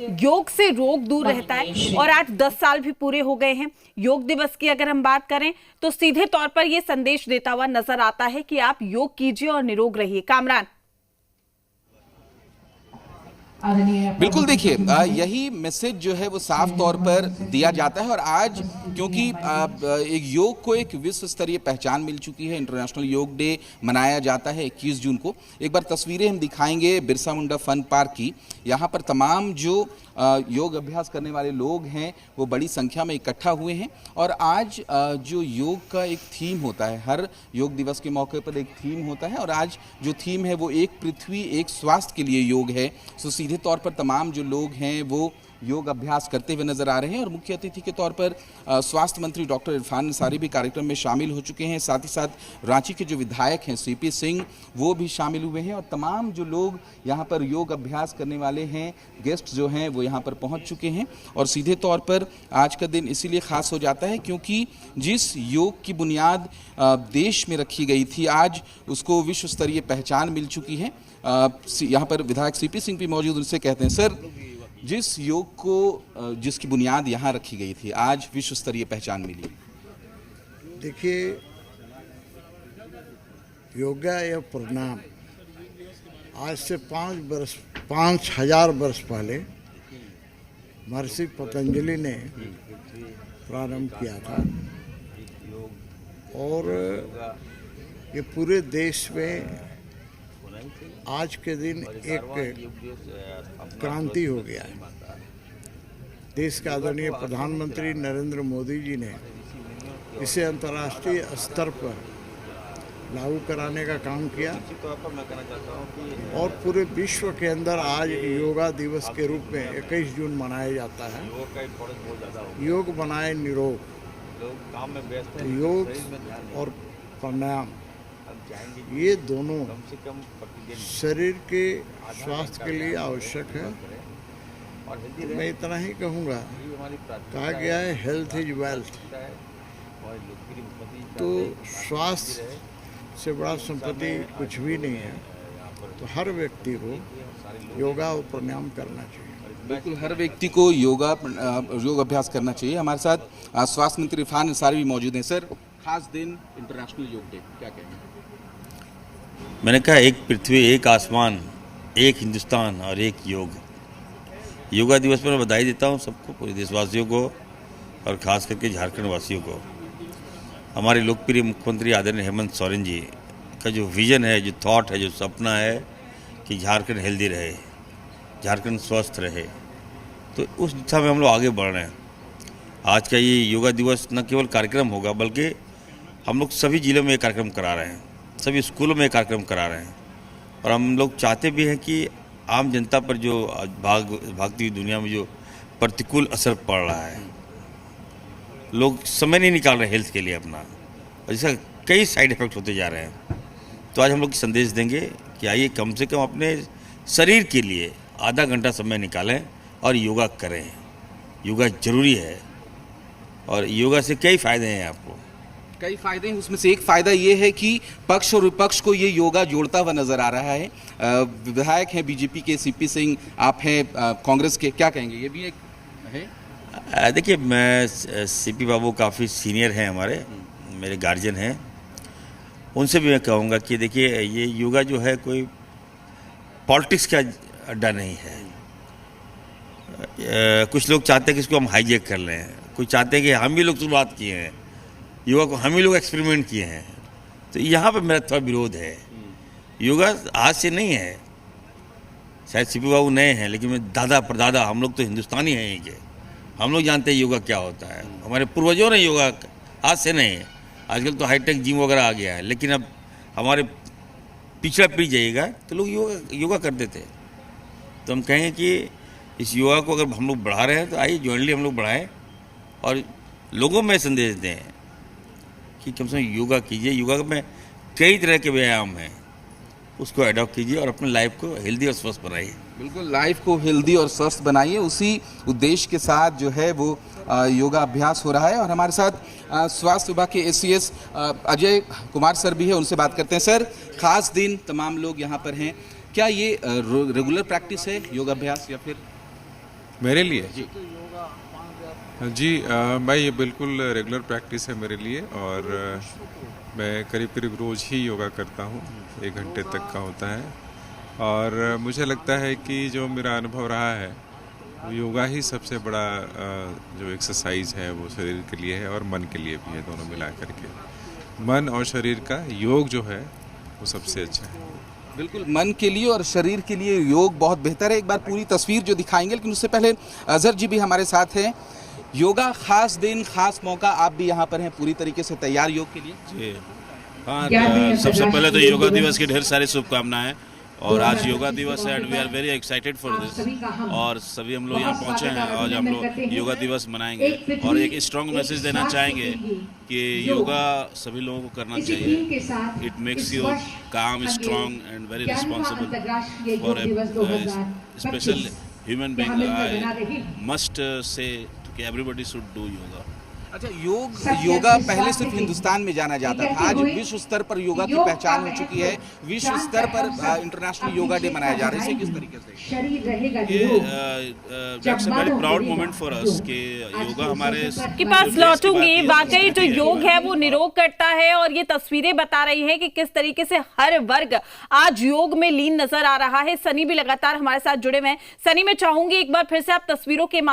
योग से रोग दूर रहता है और आज 10 साल भी पूरे हो गए हैं। योग दिवस की अगर हम बात करें तो सीधे तौर पर यह संदेश देता हुआ नजर आता है कि आप योग कीजिए और निरोग रहिए। कामरान। बिल्कुल, देखिए यही मैसेज जो है वो साफ तौर पर दिया जाता है। और आज क्योंकि एक योग को एक विश्व स्तरीय पहचान मिल चुकी है, इंटरनेशनल योग डे मनाया जाता है 21 जून को। एक बार तस्वीरें हम दिखाएंगे बिरसा मुंडा फन पार्क की। यहाँ पर तमाम जो योग अभ्यास करने वाले लोग हैं वो बड़ी संख्या में इकट्ठा हुए हैं। और आज जो योग का एक थीम होता है, हर योग दिवस के मौके पर एक थीम होता है, और आज जो थीम है वो एक पृथ्वी एक स्वास्थ्य के लिए योग है। सो सीधे तौर पर तमाम जो लोग हैं वो योग अभ्यास करते हुए नजर आ रहे हैं। और मुख्य अतिथि के तौर पर स्वास्थ्य मंत्री डॉक्टर इरफान अंसारी भी कार्यक्रम में शामिल हो चुके हैं। साथ ही साथ रांची के जो विधायक हैं सीपी सिंह वो भी शामिल हुए हैं। और तमाम जो लोग यहाँ पर योग अभ्यास करने वाले हैं, गेस्ट जो हैं वो यहाँ पर पहुँच चुके हैं। और सीधे तौर पर आज का दिन इसीलिए ख़ास हो जाता है क्योंकि जिस योग की बुनियाद देश में रखी गई थी, आज उसको विश्व स्तरीय पहचान मिल चुकी है। यहाँ पर विधायक सीपी सिंह भी मौजूद, उनसे कहते हैं, सर जिस योग को जिसकी बुनियाद यहाँ रखी गई थी आज विश्व स्तरीय पहचान मिली। देखिए, योगा या प्रणाम आज से 5,000 वर्ष पहले महर्षि पतंजलि ने प्रारंभ किया था। और ये पूरे देश में आज के दिन एक क्रांति हो गया है। देश के आदरणीय प्रधानमंत्री नरेंद्र मोदी जी ने इसे अंतर्राष्ट्रीय स्तर पर लागू कराने का काम किया और पूरे विश्व के अंदर आज योगा दिवस के रूप में 21 जून मनाया जाता है। योग बनाए निरोग, योग और प्राणायाम ये दोनों शरीर के स्वास्थ्य के लिए आवश्यक है। तो मैं इतना ही कहूँगा, कहा गया है हेल्थ इज वेल्थ। तो स्वास्थ्य से बड़ा संपत्ति कुछ भी नहीं है। तो हर व्यक्ति को योगा और प्राणायाम करना चाहिए। बिल्कुल, हर व्यक्ति को योग अभ्यास करना चाहिए। हमारे साथ स्वास्थ्य मंत्री इरफान अंसारी भी मौजूद हैं। सर, खास दिन इंटरनेशनल योग डे, क्या कहेंगे? मैंने कहा एक पृथ्वी एक आसमान, एक हिंदुस्तान और एक योग। योगा दिवस पर मैं बधाई देता हूँ सबको, पूरे देशवासियों को और ख़ास करके झारखंड वासियों को। हमारे लोकप्रिय मुख्यमंत्री आदरणीय हेमंत सोरेन जी का जो विज़न है, जो थॉट है, जो सपना है कि झारखंड हेल्दी रहे, झारखंड स्वस्थ रहे, तो उस दिशा में हम लोग आगे बढ़ रहे हैं। आज का ये योगा दिवस न केवल कार्यक्रम होगा बल्कि हम लोग सभी ज़िलों में ये कार्यक्रम करा रहे हैं, सभी स्कूलों में कार्यक्रम करा रहे हैं। और हम लोग चाहते भी हैं कि आम जनता पर जो भागती हुई दुनिया में जो प्रतिकूल असर पड़ रहा है, लोग समय नहीं निकाल रहे हेल्थ के लिए अपना, और इसका कई साइड इफ़ेक्ट होते जा रहे हैं। तो आज हम लोग संदेश देंगे कि आइए कम से कम अपने शरीर के लिए आधा घंटा समय निकालें और योगा करें। योगा ज़रूरी है और योगा से कई फ़ायदे हैं आपको। कई फायदे हैं, उसमें से एक फायदा ये है कि पक्ष और विपक्ष को ये योगा जोड़ता हुआ नजर आ रहा है। विधायक हैं बीजेपी के सीपी सिंह, आप हैं कांग्रेस के, क्या कहेंगे? ये भी एक है। देखिए, मैं सीपी बाबू काफ़ी सीनियर हैं, हमारे मेरे गार्जियन हैं, उनसे भी मैं कहूँगा कि देखिए ये योगा जो है कोई पॉलिटिक्स का अड्डा नहीं है। कुछ लोग चाहते हैं कि इसको हम हाईजैक कर लें, कुछ चाहते हैं कि हम ही लोग शुरुआत किए हैं योगा को, हम ही लोग एक्सपेरिमेंट किए हैं। तो यहाँ पे मेरा थोड़ा विरोध है। योगा आज से नहीं है, शायद सीपी बाबू नए हैं, लेकिन मैं दादा परदादा हम लोग तो हिंदुस्तानी हैं ही के, हम लोग जानते हैं योगा क्या होता है। हमारे पूर्वजों ने योगा, आज से नहीं है। आजकल तो हाईटेक जिम वगैरह आ गया है, लेकिन अब हमारे पिछड़ा पीढ़ी जाइएगा तो लोग योगा करते थे। तो हम कहेंगे कि इस योगा को अगर हम लोग बढ़ा रहे हैं तो आइए जॉइंटली हम लोग बढ़ाएँ और लोगों में संदेश दें कि कम से कम योगा कीजिए। योगा में कई तरह के व्यायाम हैं, उसको अडॉप्ट कीजिए और अपने लाइफ को हेल्दी और स्वस्थ बनाइए। बिल्कुल, लाइफ को हेल्दी और स्वस्थ बनाइए, उसी उद्देश्य के साथ जो है वो योगा अभ्यास हो रहा है। और हमारे साथ स्वास्थ्य विभाग के एसीएस अजय कुमार सर भी है, उनसे बात करते हैं। सर, खास दिन, तमाम लोग यहाँ पर हैं, क्या ये रेगुलर प्रैक्टिस है योगाभ्यास या फिर? मेरे लिए जी मैं ये बिल्कुल रेगुलर प्रैक्टिस है मेरे लिए और मैं करीब करीब रोज़ ही योगा करता हूँ, 1 घंटे तक का होता है और मुझे लगता है कि जो मेरा अनुभव रहा है वो योगा ही सबसे बड़ा जो एक्सरसाइज है वो शरीर के लिए है और मन के लिए भी है, दोनों मिला करके मन और शरीर का योग जो है वो सबसे अच्छा है। बिल्कुल, मन के लिए और शरीर के लिए योग बहुत बेहतर है। एक बार पूरी तस्वीर जो दिखाएंगे, लेकिन उससे पहले अजहर जी भी हमारे साथ हैं। योगा खास दिन, खास मौका, आप भी यहाँ पर हैं पूरी तरीके से तैयार योग के लिए? जी हाँ, सबसे पहले तो योगा दिवस की ढेर सारी शुभकामनाएं और आज योगा दिवस है and we are very excited for this और सभी हम लोग यहाँ पहुँचे हैं और हम लोग योगा दिवस मनाएंगे और एक स्ट्रॉन्ग मैसेज देना चाहेंगे कि योगा सभी लोगों को करना चाहिए। इट मेक्स यू काम, strong and very responsible for special human being. I must say कि एवरीबॉडी शुड डू योगा। अच्छा, योगा पहले सिर्फ हिंदुस्तान में जाना जाता था, आज विश्व स्तर पर योगा की पहचान हो चुकी है, विश्व स्तर पर इंटरनेशनल योगा डे मनाया जा रहा है। इसे किस तरीके से? That's a very proud moment for us कि योगा हमारे के पास लौटूंगी। वाकई जो योग है वो निरोग करता है और ये तस्वीरें बता रही है कि किस तरीके से हर वर्ग आज योग में लीन नजर आ रहा है। सनी भी लगातार हमारे साथ जुड़े हुए हैं। सनी, मैं चाहूंगी एक बार फिर से आप तस्वीरों के माध्यम